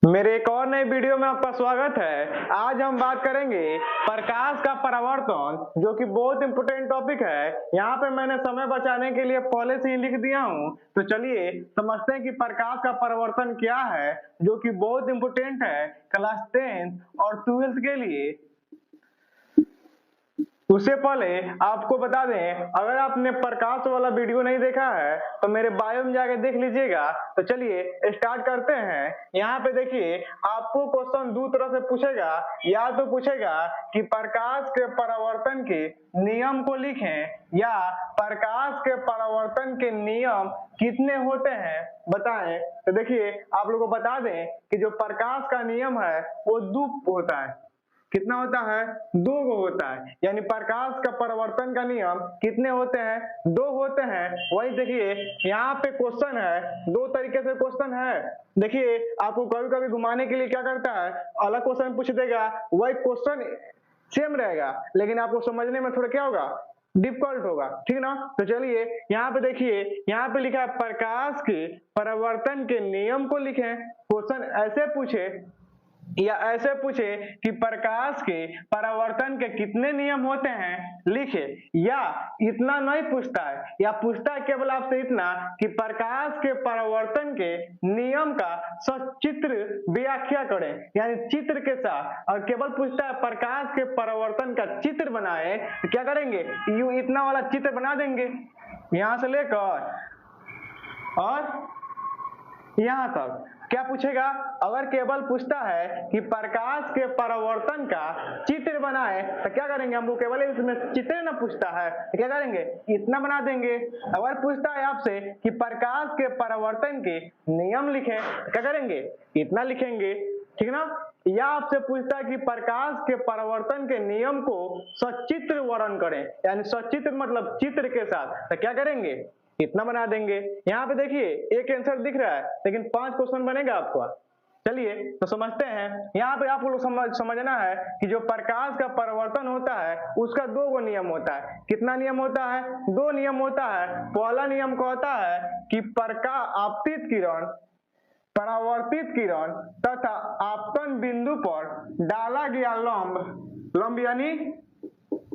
मेरे एक और नई वीडियो में आपका स्वागत है। आज हम बात करेंगे प्रकाश का परावर्तन, जो कि बहुत इंपोर्टेंट टॉपिक है। यहाँ पे मैंने समय बचाने के लिए पहले से ही लिख दिया हूँ, तो चलिए समझते हैं कि प्रकाश का परावर्तन क्या है, जो कि बहुत इंपोर्टेंट है क्लास 10 और 12th के लिए। उससे पहले आपको बता दें, अगर आपने प्रकाश वाला वीडियो नहीं देखा है तो मेरे बायो में जाके देख लीजिएगा। तो चलिए स्टार्ट करते हैं। यहाँ पे देखिए, आपको क्वेश्चन दो तरह से पूछेगा। या तो पूछेगा कि प्रकाश के परावर्तन के नियम को लिखें, या प्रकाश के परावर्तन के नियम कितने होते हैं बताएं। तो देखिए, आप लोगों को बता दें कि जो प्रकाश का नियम है वो दो होता है। कितना होता है? दो गो होता है। यानी प्रकाश का परावर्तन का नियम कितने होते हैं? दो होते हैं। वही देखिए, यहाँ पे क्वेश्चन है, दो तरीके से क्वेश्चन है। देखिए, आपको कभी कभी घुमाने के लिए क्या करता है, अलग क्वेश्चन पूछ देगा, वही क्वेश्चन सेम रहेगा, लेकिन आपको समझने में थोड़ा क्या होगा, डिफिकल्ट होगा। ठीक ना? तो चलिए यहाँ पे देखिए, यहाँ पे लिखा है प्रकाश के परावर्तन के नियम को लिखें। क्वेश्चन ऐसे पूछे या ऐसे पूछे कि प्रकाश के परावर्तन के कितने नियम होते हैं लिखे, या इतना नहीं पूछता है, या पूछता है केवल आपसे इतना कि प्रकाश के परावर्तन के नियम का सचित्र व्याख्या करें, यानी चित्र के साथ। और केवल पूछता है प्रकाश के परावर्तन का चित्र बनाए, तो क्या करेंगे, यू इतना वाला चित्र बना देंगे, यहां से लेकर और यहां तक। क्या पूछेगा? अगर केवल पूछता है कि प्रकाश के परावर्तन का चित्र बनाए, तो क्या करेंगे, हमको केवल इसमें चित्र ना पूछता है, तो क्या करेंगे, इतना बना देंगे। अगर पूछता है आपसे कि प्रकाश के परावर्तन के नियम लिखें, तो क्या करेंगे, इतना लिखेंगे। ठीक ना? या आपसे पूछता है कि प्रकाश के परावर्तन के नियम को सचित्र वर्णन करें, यानी सचित्र मतलब चित्र के साथ, तो क्या करेंगे, इतना बना देंगे। यहाँ पे देखिए एक आंसर दिख रहा है, लेकिन 5 क्वेश्चन बनेगा आपका। चलिए तो समझते हैं। यहाँ पे आपको समझना है कि जो प्रकाश का परावर्तन होता है उसका दो गो नियम होता है। कितना नियम होता है? दो नियम होता है। पहला नियम कहता है कि आपतित किरण, परावर्तित किरण तथा आपतन बिंदु पर डाला गया लंब यानी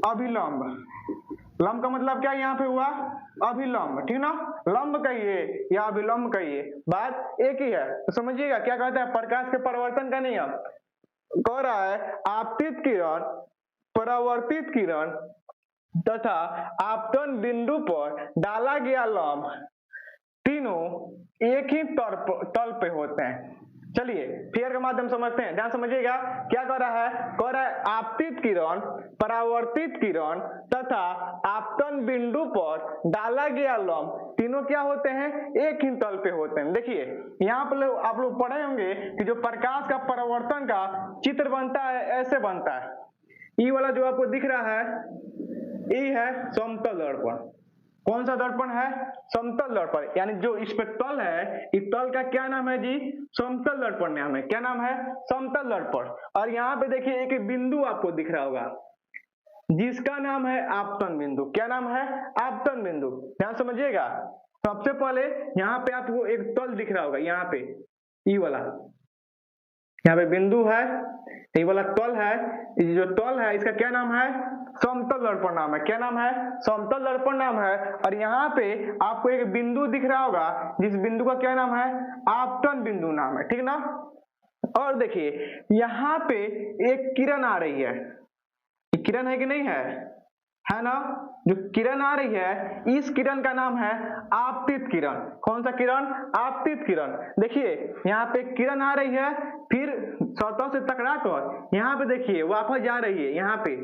अभिलंब। लंब का मतलब क्या यहाँ पे हुआ, अभिलंब। ठीक ना? लंब कहिए या अभिलंब कहिए, बात एक ही है। तो समझिएगा क्या कहता है प्रकाश के परावर्तन का नियम। कह रहा है आपतित किरण, परावर्तित किरण तथा आपतन बिंदु पर डाला गया लंब तीनों एक ही तल पे होते हैं। चलिए फिर के माध्यम समझते हैं, ध्यान समझिएगा। क्या कह रहा है? कह रहा है आपतित किरण, परावर्तित किरण तथा आपतन बिंदु पर डाला गया लंब तीनों क्या होते हैं, एक ही तल पे होते हैं। देखिए यहाँ पर आप लोग पढ़े होंगे कि जो प्रकाश का परावर्तन का चित्र बनता है, ऐसे बनता है। ई वाला जो आपको दिख रहा है, ये है समतल दर्पण। कौन सा दर्पण है? समतल दर्पण। यानी जो इस पे तल है, इस तल का क्या नाम है जी? समतल दर्पण नाम है। क्या नाम है? समतल दर्पण। और यहाँ पे देखिए एक बिंदु आपको दिख रहा होगा, जिसका नाम है आपतन बिंदु। क्या नाम है? आपतन बिंदु। ध्यान समझिएगा। सबसे पहले यहाँ पे आपको एक तल दिख रहा होगा, यहाँ पे ई वाला, यहाँ पे बिंदु है, ये वाला तल है। ये जो तल है इसका क्या नाम है? समतल दर्पण नाम है। क्या नाम है? समतल दर्पण नाम है। और यहाँ पे आपको एक बिंदु दिख रहा होगा, जिस बिंदु का क्या नाम है? आपतन बिंदु नाम है। ठीक ना? और देखिए यहाँ पे एक किरण आ रही है, किरण है कि नहीं है ना? जो किरण आ रही है, इस किरण का नाम है आपतित किरण। कौन सा किरण? आपतित किरण। देखिए यहाँ पे किरण आ रही है, फिर सतह से टकरा कर यहाँ पे देखिए वापस जा रही है। यहाँ पे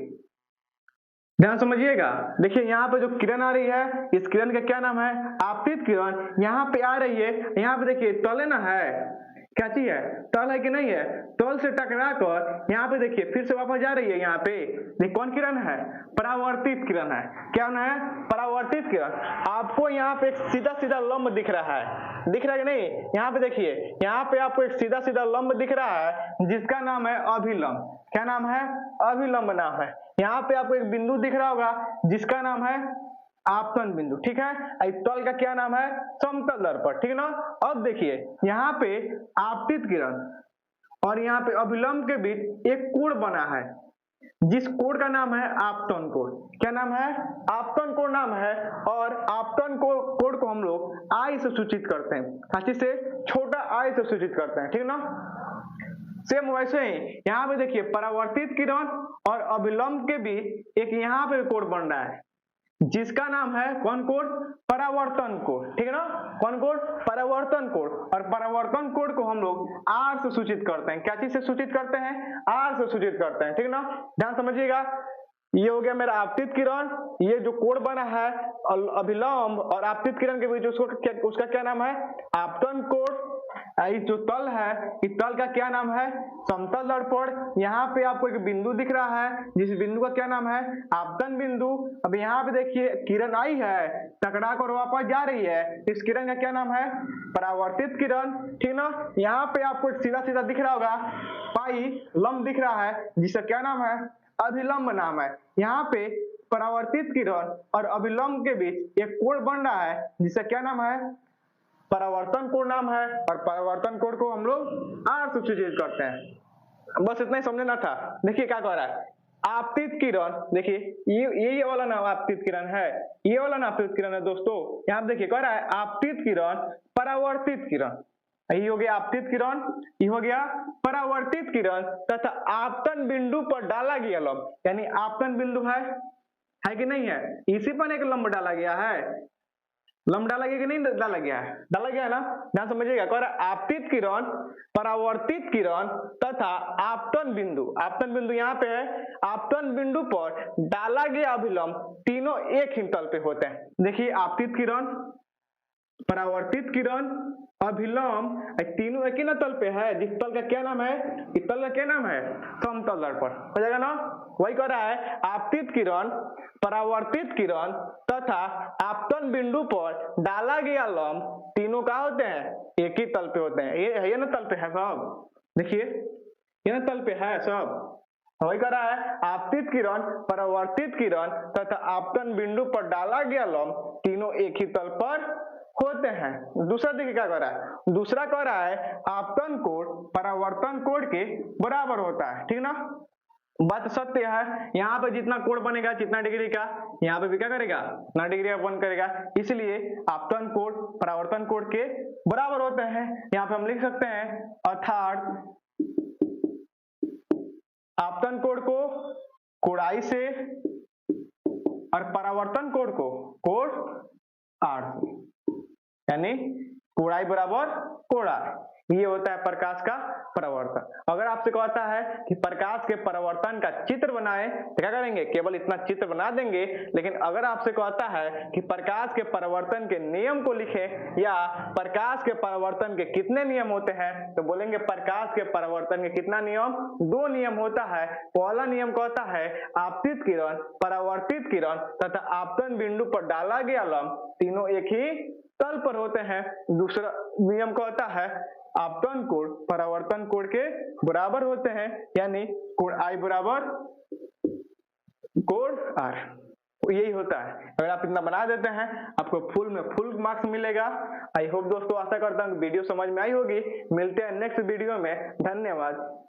ध्यान समझिएगा। देखिए यहाँ पे जो किरण आ रही है, इस किरण का क्या नाम है? आपतित किरण। यहाँ पे आ रही है, यहाँ पे देखिए तले ना है, क्या चीज है? तल है कि नहीं है? तल से टकरा कर यहाँ पे देखिए फिर से वापस जा रही है। यहाँ पे देखिए कौन किरण है? परावर्तित किरण है। क्या है? परावर्तित किरण। आपको यहाँ पे एक सीधा सीधा लंब दिख रहा है, दिख रहा है कि नहीं? यहाँ पे देखिए, यहाँ पे आपको एक सीधा सीधा लंब दिख रहा है, जिसका नाम है अभिलंब। क्या नाम है? अभिलंब नाम है। यहाँ पे आपको एक बिंदु दिख रहा होगा, जिसका नाम है आपतन बिंदु। ठीक है? इस तल का क्या नाम है? समतल दर्पण। ठीक ना? अब देखिए यहाँ पे आपतित किरण, और यहाँ पे अभिलंब के बीच एक कोण बना है, जिस कोण का नाम है आपतन कोण। क्या नाम है? आपतन कोण नाम है। और आपतन कोण को हम लोग आई से सूचित करते हैं, खांची से, छोटा आई से सूचित करते हैं, ठीक ना। सेम वैसे ही यहाँ पे देखिए परावर्तित किरण और अभिलंब के बीच एक यहाँ पे कोण बन रहा है, जिसका नाम है कौन कोण? परावर्तन कोण, ठीक है ना। कौन कोण? परावर्तन कोण। और परावर्तन कोण को हम लोग आर से सूचित करते हैं। क्या चीज से सूचित करते हैं? आर से सूचित करते हैं, ठीक ना। ध्यान समझिएगा, ये हो गया मेरा आपतित किरण, ये जो कोण बना है अभिलंब और आपतित किरण के बीच उसका क्या नाम है? आपतन कोण। इस जो तल है, इस तल का क्या नाम है? समतल दर्पण। यहाँ पे आपको एक बिंदु दिख रहा है, जिस बिंदु का क्या नाम है? आपतन बिंदु। अब यहाँ पे देखिए किरण आई है, टकरा कर वापस जा रही है, इस किरण का क्या नाम है? परावर्तित किरण, ठीक ना। यहाँ पे आपको सीधा सीधा दिख रहा होगा, पाई लंब दिख रहा है, जिसका क्या नाम है? अभिलंब नाम है। यहाँ पे परावर्तित किरण और अभिलंब के बीच एक कोण बन रहा है, जिसका क्या नाम है? परावर्तन कोण नाम है। और परावर्तन कोण को हम लोग आर से सूचित करते हैं। बस इतना ही समझना था। देखिए क्या कह रहा है, आपतित किरण, देखिए ये वाला नाम आपतित किरण है, ये वाला नाम आपतित किरण है दोस्तों। यहाँ देखिए कह रहा है आपतित किरण, परावर्तित किरण, ये हो गया आपतित किरण, ये हो गया परावर्तित किरण तथा आपतन बिंदु पर डाला गया लंब, यानी आपतन बिंदु है कि नहीं है? इसी पर एक लंब डाला गया है। लंब डाला गया कि नहीं डाला गया है? डाला गया है ना। ध्यान समझिएगा, कह रहा है आपतित किरण, परावर्तित किरण तथा आपतन बिंदु यहाँ पे है, आपतन बिंदु पर डाला गया अभिलंब तीनों एक ही तल पे होते हैं। देखिए आपतित किरण, परावर्तित किरण, अभिलंब, तीनों एक ही ना तल पे है, जिस तल का क्या नाम है? इस तल का क्या नाम है? समतल दर्पण। हो जाएगा ना। वही कह रहा है आपतित किरण, परावर्तित किरण तथा आपतन बिंदु पर डाला गया लंब तीनों का होते हैं? एक ही तल पे होते हैं। ये ना तल पे है सब, देखिए ये ना तल पे है सब। वही कह रहा है आपतित किरण, परावर्तित किरण तथा आपतन बिंदु पर डाला गया लंब तीनों एक ही तल पर होते हैं। दूसरा देखिए क्या कह रहा है, दूसरा कह रहा है आपतन कोण परावर्तन कोण के बराबर होता है, ठीक ना। बात सत्य है, यहाँ पे जितना कोण बनेगा, जितना डिग्री का, यहाँ पे भी क्या करेगा? ना डिग्री बन करेगा। इसलिए आपतन कोण परावर्तन कोण के बराबर होते हैं। यहाँ पे हम लिख सकते हैं अर्थात आपतन कोण को कोणाई से और परावर्तन कोण को कोण आर से, यानी कोणाई बराबर कोणा। ये होता है प्रकाश का परावर्तन। अगर आपसे कहता है कि प्रकाश के परावर्तन का चित्र बनाएं तो क्या करेंगे? केवल इतना चित्र बना देंगे। लेकिन अगर आपसे कहता है कि प्रकाश के परावर्तन के नियम को लिखें या प्रकाश के परावर्तन के कितने नियम होते हैं, तो बोलेंगे प्रकाश के परावर्तन के कितना नियम? 2 नियम होता है। पहला नियम कहता है आपतित किरण, परावर्तित किरण तथा आपतन बिंदु पर डाला गया लंब तीनों एक ही तल पर होते हैं। दूसरा नियम कहता है आपतन कोण परावर्तन कोण के बराबर होते हैं, यानी कोण आई बराबर कोण आर। यही होता है। अगर आप इतना बना देते हैं आपको फुल मार्क्स मिलेगा। आई होप दोस्तों, आशा करता हूँ वीडियो समझ में आई होगी। मिलते हैं नेक्स्ट वीडियो में। धन्यवाद।